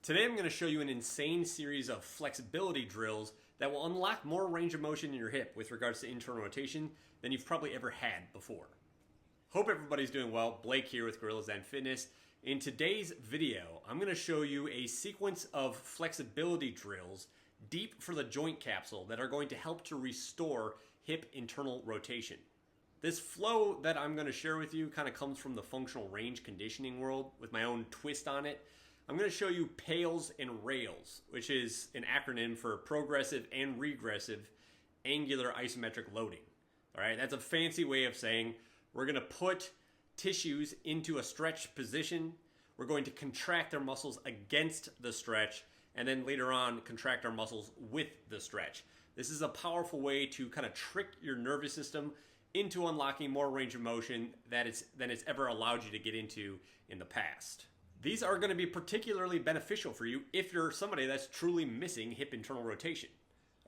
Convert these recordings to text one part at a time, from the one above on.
Today I'm going to show you an insane series of flexibility drills that will unlock more range of motion in your hip with regards to internal rotation than you've probably ever had before. Hope everybody's doing well. Blake here with GuerrillaZen Fitness. In today's video, I'm going to show you a sequence of flexibility drills deep for the joint capsule that are going to help to restore hip internal rotation. This flow that I'm going to share with you kind of comes from the functional range conditioning world with my own twist on it. I'm going to show you PAILS and RAILS, which is an acronym for progressive and regressive angular isometric loading. All right, that's a fancy way of saying we're going to put tissues into a stretch position. We're going to contract their muscles against the stretch, and then later on contract our muscles with the stretch. This is a powerful way to kind of trick your nervous system into unlocking more range of motion than it's ever allowed you to get into in the past. These are going to be particularly beneficial for you if you're somebody that's truly missing hip internal rotation.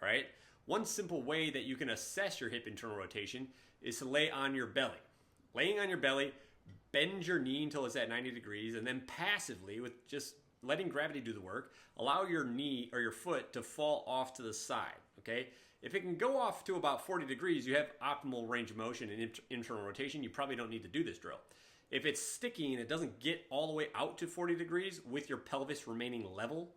All right? One simple way that you can assess your hip internal rotation is to lay on your belly. Laying on your belly, bend your knee until it's at 90 degrees, and then passively, with just letting gravity do the work, allow your knee or your foot to fall off to the side. Okay? If it can go off to about 40 degrees, you have optimal range of motion and internal rotation. You probably don't need to do this drill. If it's sticky and it doesn't get all the way out to 40 degrees with your pelvis remaining level,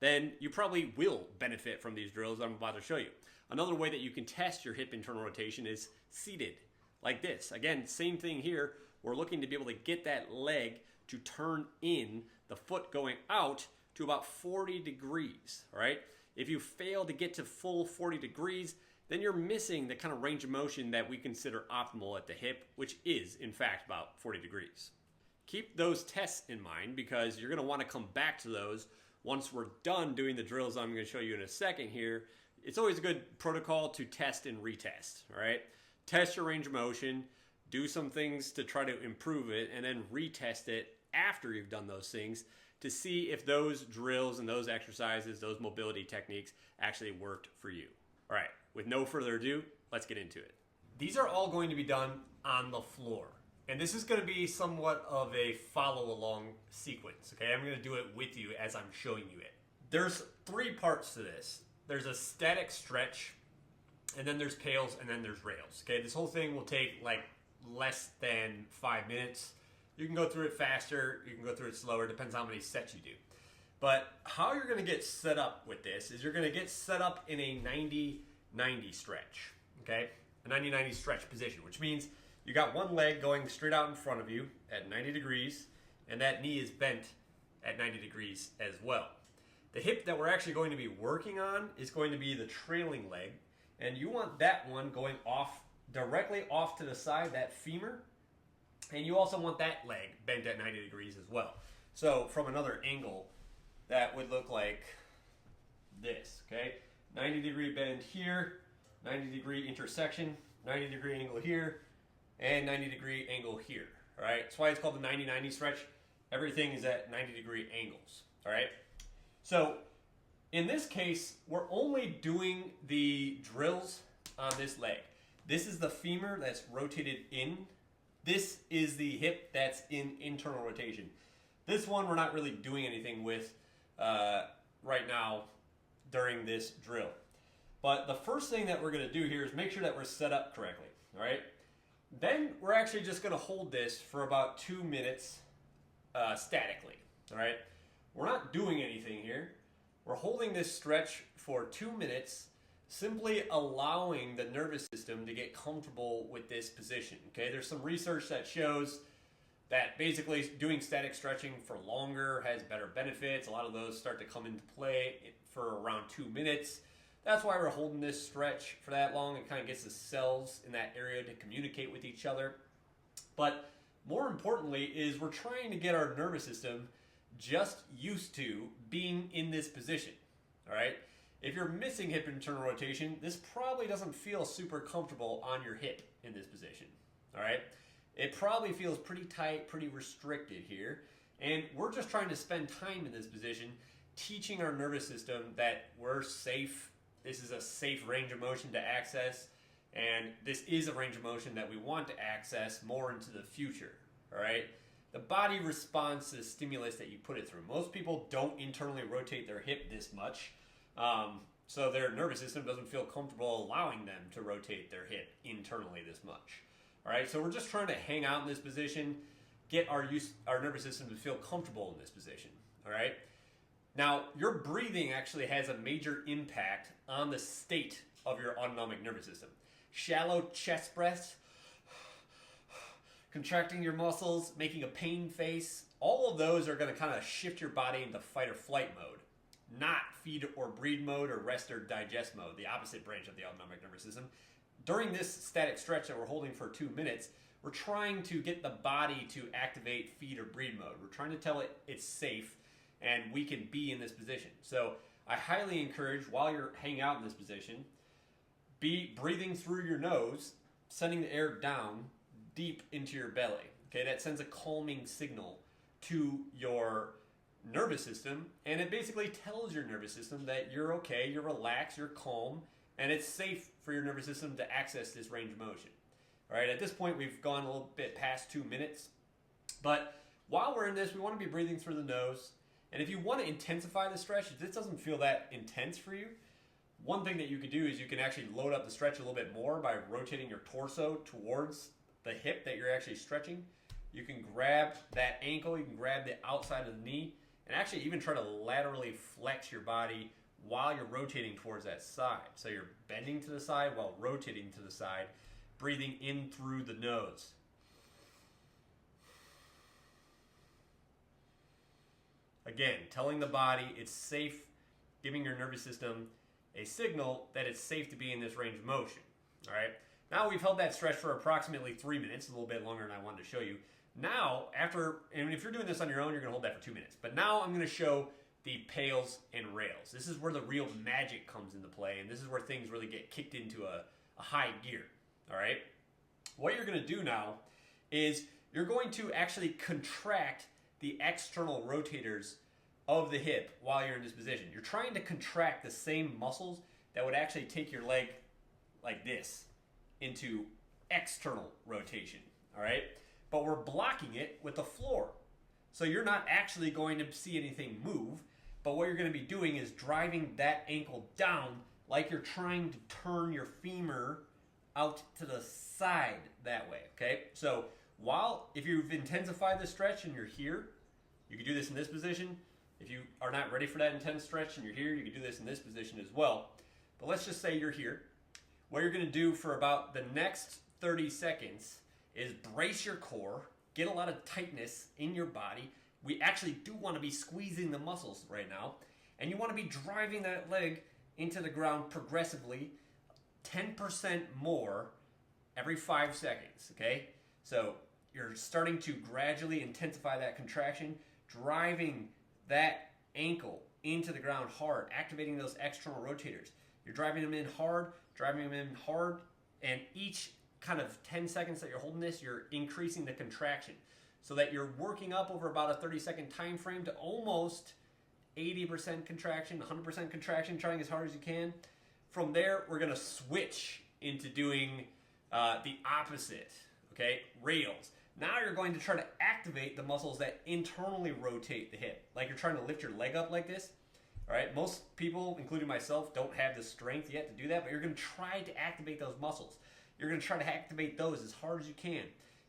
then you probably will benefit from these drills that I'm about to show you. Another way that you can test your hip internal rotation is seated, like this. Again, same thing here. We're looking to be able to get that leg to turn in, the foot going out to about 40 degrees, all right? If you fail to get to full 40 degrees, then you're missing the kind of range of motion that we consider optimal at the hip, which is, in fact, about 40 degrees. Keep those tests in mind because you're going to want to come back to those once we're done doing the drills I'm going to show you in a second here. It's always a good protocol to test and retest, all right? Test your range of motion, do some things to try to improve it, and then retest it after you've done those things to see if those drills and those exercises, those mobility techniques actually worked for you. All right, with no further ado, let's get into it. These are all going to be done on the floor. And this is going to be somewhat of a follow-along sequence, okay? I'm going to do it with you as I'm showing you it. There's three parts to this. There's a static stretch, and then there's PAILS, and then there's RAILS, okay? This whole thing will take like less than 5 minutes. You can go through it faster, you can go through it slower, depends how many sets you do. But how you're going to get set up with this is you're going to get set up in a 90-90 stretch, okay? A 90-90 stretch position, which means you got one leg going straight out in front of you at 90 degrees, and that knee is bent at 90 degrees as well. The hip that we're actually going to be working on is going to be the trailing leg, and you want that one going off, directly off to the side, that femur, and you also want that leg bent at 90 degrees as well. So from another angle, that would look like this, okay? 90 degree bend here, 90 degree intersection, 90 degree angle here, and 90 degree angle here, all right? That's why it's called the 90-90 stretch. Everything is at 90 degree angles, all right? So in this case, we're only doing the drills on this leg. This is the femur that's rotated in. This is the hip that's in internal rotation. This one we're not really doing anything with right now during this drill. But the first thing that we're going to do here is make sure that we're set up correctly, all right? Then we're actually just going to hold this for about 2 minutes statically, all right? We're not doing anything here. We're holding this stretch for 2 minutes, simply allowing the nervous system to get comfortable with this position, okay? There's some research that shows that basically doing static stretching for longer has better benefits. A lot of those start to come into play for around 2 minutes. That's why we're holding this stretch for that long. It kind of gets the cells in that area to communicate with each other. But more importantly is we're trying to get our nervous system just used to being in this position, all right? If you're missing hip internal rotation, this probably doesn't feel super comfortable on your hip in this position, all right? It probably feels pretty tight, pretty restricted here. And we're just trying to spend time in this position teaching our nervous system that we're safe. This is a safe range of motion to access. And this is a range of motion that we want to access more into the future, all right? the body responds to the stimulus that you put it through. Most people don't internally rotate their hip this much, so their nervous system doesn't feel comfortable allowing them to rotate their hip internally this much. All right, so we're just trying to hang out in this position, get our nervous system to feel comfortable in this position. All right. Now, your breathing actually has a major impact on the state of your autonomic nervous system. Shallow chest breaths, contracting your muscles, making a pain face, all of those are going to kind of shift your body into fight or flight mode, not feed or breathe mode or rest or digest mode, the opposite branch of the autonomic nervous system. During this static stretch that we're holding for 2 minutes, we're trying to get the body to activate feed or breathe mode. We're trying to tell it it's safe and we can be in this position. So I highly encourage, while you're hanging out in this position, be breathing through your nose, sending the air down deep into your belly. Okay, that sends a calming signal to your nervous system, and it basically tells your nervous system that you're okay, you're relaxed, you're calm, and it's safe for your nervous system to access this range of motion. All right, at this point, we've gone a little bit past 2 minutes, but while we're in this, we want to be breathing through the nose. And if you want to intensify the stretch, if this doesn't feel that intense for you, one thing that you could do is you can actually load up the stretch a little bit more by rotating your torso towards the hip that you're actually stretching. You can grab that ankle, you can grab the outside of the knee, and actually even try to laterally flex your body while you're rotating towards that side. So you're bending to the side while rotating to the side, breathing in through the nose. Again, telling the body it's safe, giving your nervous system a signal that it's safe to be in this range of motion. All right. Now we've held that stretch for approximately 3 minutes, a little bit longer than I wanted to show you. Now, and if you're doing this on your own, you're going to hold that for 2 minutes. But now I'm going to show the PAILS and rails. This is where the real magic comes into play, and this is where things really get kicked into a high gear. All right. What you're going to do now is you're going to actually contract the external rotators of the hip while you're in this position. You're trying to contract the same muscles that would actually take your leg like this into external rotation, all right? But we're blocking it with the floor. So you're not actually going to see anything move, but what you're going to be doing is driving that ankle down like you're trying to turn your femur out to the side that way, okay? So if you've intensified the stretch and you're here, you can do this in this position. If you are not ready for that intense stretch and you're here, you can do this in this position as well. But let's just say you're here. What you're going to do for about the next 30 seconds is brace your core, get a lot of tightness in your body. We actually do want to be squeezing the muscles right now. And you want to be driving that leg into the ground progressively, 10% more every 5 seconds, okay? So you're starting to gradually intensify that contraction, driving that ankle into the ground hard, activating those external rotators. You're driving them in hard, and each kind of 10 seconds that you're holding this, you're increasing the contraction so that you're working up over about a 30-second time frame to almost 80% contraction, 100% contraction, trying as hard as you can. From there, we're going to switch into doing the opposite, okay, rails. Now you're going to try to activate the muscles that internally rotate the hip, like you're trying to lift your leg up like this. All right, most people, including myself, don't have the strength yet to do that, but you're going to try to activate those muscles. You're going to try to activate those as hard as you can.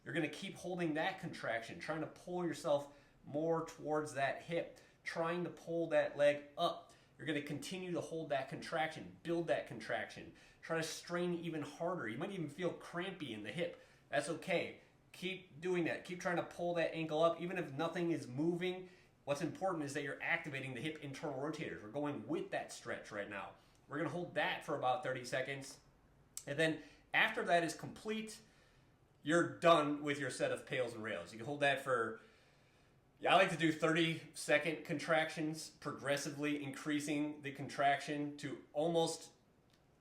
You're going to keep holding that contraction, trying to pull yourself more towards that hip, trying to pull that leg up. You're going to continue to hold that contraction, build that contraction, try to strain even harder. You might even feel crampy in the hip. That's okay. Keep doing that. Keep trying to pull that ankle up. Even if nothing is moving, what's important is that you're activating the hip internal rotators. We're going with that stretch right now. We're going to hold that for about 30 seconds. And then after that is complete, you're done with your set of PAILS and rails. You can hold that for, I like to do 30-second contractions, progressively increasing the contraction to almost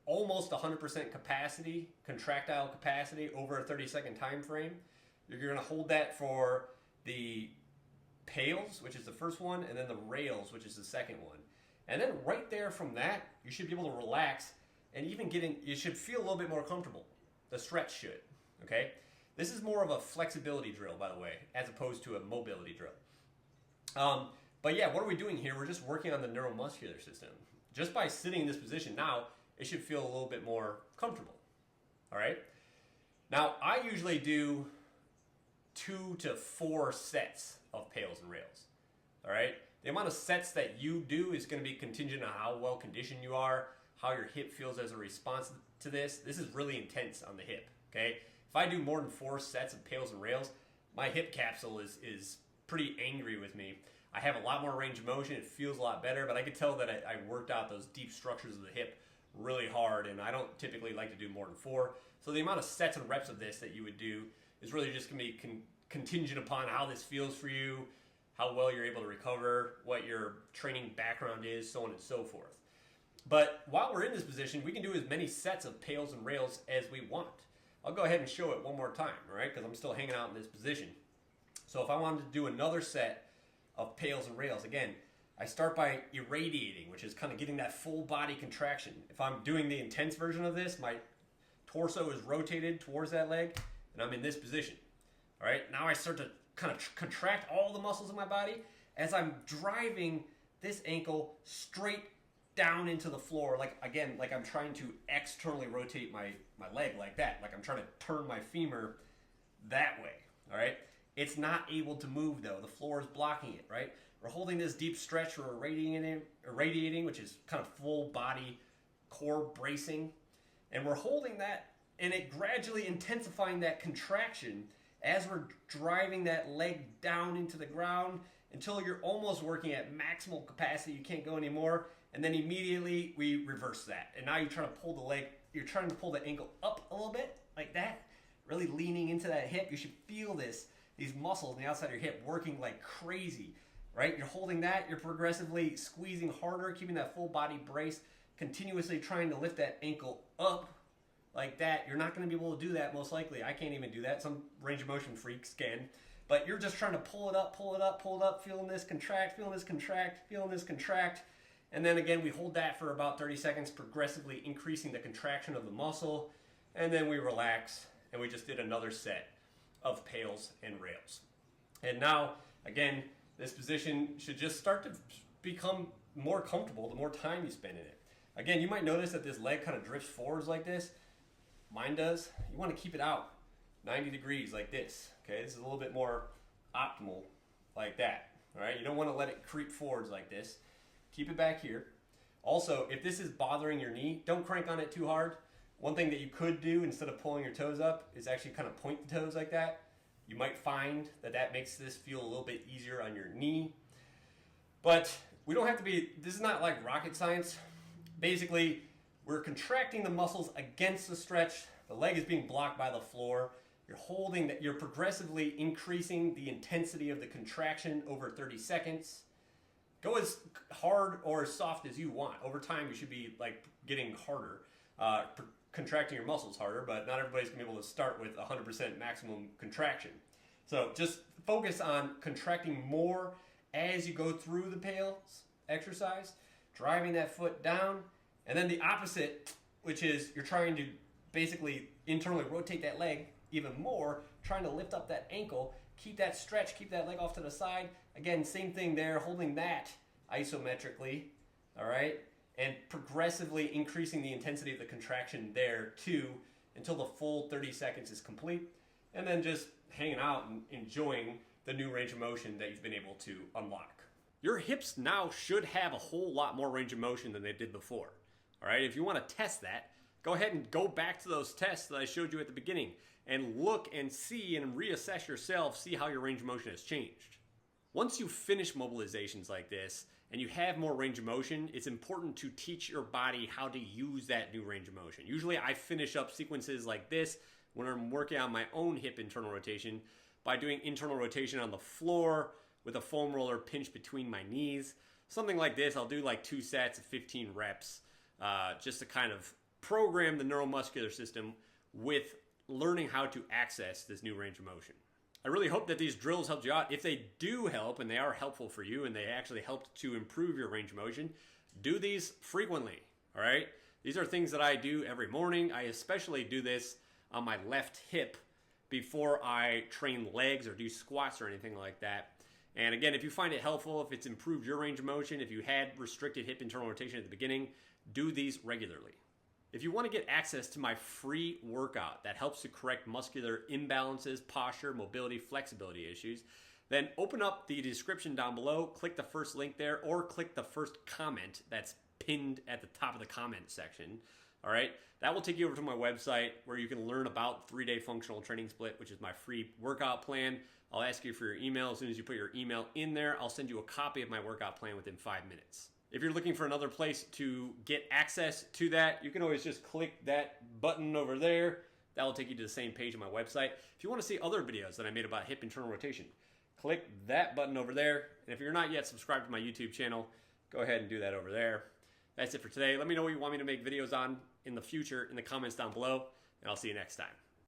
100% capacity, contractile capacity over a 30-second time frame. You're going to hold that for the PAILS, which is the first one, and then the rails, which is the second one. And then right there from that, you should be able to relax and even you should feel a little bit more comfortable. The stretch should, okay? This is more of a flexibility drill, by the way, as opposed to a mobility drill. But yeah, what are we doing here? We're just working on the neuromuscular system. Just by sitting in this position now, it should feel a little bit more comfortable. All right? Now, I usually do 2 to 4 sets of pails and rails. All right? The amount of sets that you do is going to be contingent on how well conditioned you are, how your hip feels as a response to this. This is really intense on the hip. Okay? If I do more than 4 sets of pails and rails, my hip capsule is pretty angry with me. I have a lot more range of motion. It feels a lot better, but I could tell that I worked out those deep structures of the hip really hard, and I don't typically like to do more than 4. So the amount of sets and reps of this that you would do is really just going to be contingent upon how this feels for you, how well you're able to recover, what your training background is, so on and so forth. But while we're in this position, we can do as many sets of pails and rails as we want. I'll go ahead and show it one more time, all right, because I'm still hanging out in this position. So if I wanted to do another set of pails and rails, again, I start by irradiating, which is kind of getting that full body contraction. If I'm doing the intense version of this, my torso is rotated towards that leg, and I'm in this position. All right, now I start to kind of contract all the muscles in my body as I'm driving this ankle straight down into the floor, like I'm trying to externally rotate my leg like that, like I'm trying to turn my femur that way. All right, it's not able to move though. The floor is blocking it, right? We're holding this deep stretch, we're irradiating, which is kind of full body core bracing, and we're holding that, and it gradually intensifying that contraction as we're driving that leg down into the ground until you're almost working at maximal capacity. You can't go anymore, and then immediately we reverse that, and now you're trying to pull the leg, you're trying to pull the ankle up a little bit like that, really leaning into that hip. You should feel these muscles on the outside of your hip working like crazy, right? You're holding that, you're progressively squeezing harder, keeping that full body brace, continuously trying to lift that ankle up like that. You're not going to be able to do that most likely. I can't even do that. Some range of motion freaks can. But you're just trying to pull it up, pull it up, pull it up, feeling this contract, feeling this contract, feeling this contract. And then again, we hold that for about 30 seconds, progressively increasing the contraction of the muscle. And then we relax, and we just did another set of pails and rails. And now, again, this position should just start to become more comfortable the more time you spend in it. Again, you might notice that this leg kind of drifts forwards like this. Mine does. You want to keep it out 90 degrees like this. Okay, this is a little bit more optimal like that. All right, you don't want to let it creep forwards like this. Keep it back here. Also, if this is bothering your knee, don't crank on it too hard. One thing that you could do instead of pulling your toes up is actually kind of point the toes like that. You might find that that makes this feel a little bit easier on your knee. But we don't have to be, this is not like rocket science. Basically, we're contracting the muscles against the stretch. The leg is being blocked by the floor. You're holding that, you're progressively increasing the intensity of the contraction over 30 seconds. Go as hard or as soft as you want. Over time, you should be like getting harder, contracting your muscles harder, but not everybody's gonna be able to start with 100% maximum contraction. So just focus on contracting more as you go through the pails exercise, driving that foot down, and then the opposite, which is you're trying to basically internally rotate that leg even more, trying to lift up that ankle, keep that stretch, keep that leg off to the side. Again, same thing there, holding that isometrically, all right? And progressively increasing the intensity of the contraction there too until the full 30 seconds is complete. And then just hanging out and enjoying the new range of motion that you've been able to unlock. Your hips now should have a whole lot more range of motion than they did before. All right, if you want to test that, go ahead and go back to those tests that I showed you at the beginning and look and see and reassess yourself, see how your range of motion has changed. Once you finish mobilizations like this and you have more range of motion, it's important to teach your body how to use that new range of motion. Usually I finish up sequences like this when I'm working on my own hip internal rotation by doing internal rotation on the floor with a foam roller pinched between my knees. Something like this, I'll do like 2 sets of 15 reps just to kind of program the neuromuscular system with learning how to access this new range of motion. I really hope that these drills helped you out. If they do help, and they are helpful for you, and they actually helped to improve your range of motion, do these frequently, all right? These are things that I do every morning. I especially do this on my left hip before I train legs or do squats or anything like that. And again, if you find it helpful, if it's improved your range of motion, if you had restricted hip internal rotation at the beginning, do these regularly. If you want to get access to my free workout that helps to correct muscular imbalances, posture, mobility, flexibility issues, then open up the description down below, click the first link there, or click the first comment that's pinned at the top of the comment section. All right, that will take you over to my website where you can learn about 3-day functional training split, which is my free workout plan. I'll ask you for your email. As soon as you put your email in there, I'll send you a copy of my workout plan within 5 minutes. If you're looking for another place to get access to that, you can always just click that button over there. That will take you to the same page on my website. If you want to see other videos that I made about hip internal rotation, click that button over there. And if you're not yet subscribed to my YouTube channel, go ahead and do that over there. That's it for today. Let me know what you want me to make videos on in the future in the comments down below, and I'll see you next time.